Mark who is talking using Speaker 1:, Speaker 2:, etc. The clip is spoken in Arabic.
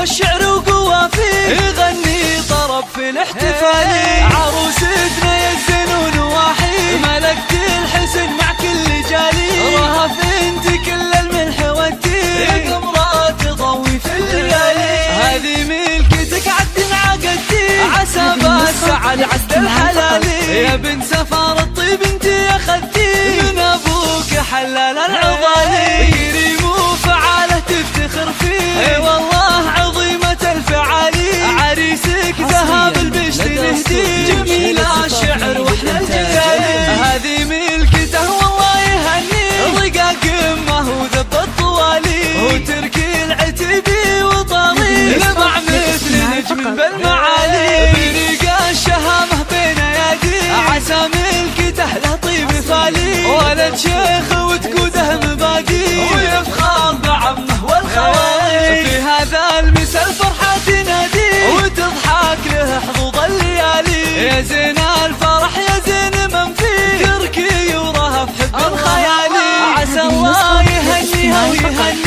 Speaker 1: الشعر وقوافي يغني طرب في الاحتفال. عروستنا يا الزين ونواحي ملكت الحسن مع كل جالي. رهف انت كل الملح والتين قمرة تضوي في الليالي. هذه ملكتك عد عقدتي عسى بالسعد عسد الحلالي. يا بنت سفار الطيب انت اخذتي من ابوك حلال العضالي. كريم وفعاله تفتخر فيه اي والله عظيمة الفعالي. عريسك ذهب البشت نهدي جميل الشعر واحنا الجزالي. هذه ملكته والله يهني رقاق امه وذب الطوالي. وترك العتبي وطريق لمع مثل نجم بالمعالي. برقا الشهامه بين ايادي عسى ملكته له طيب فالي. ولد شيخ وتقوده مباقي ويفخر بعمه والخوالي. في هذا المسا الفرحة تنادي وتضحك له حظوظ الليالي. يا زين الفرح يا زين من فيه تركي ورهف حب الخيالي. عسى الله يهنيها ويهني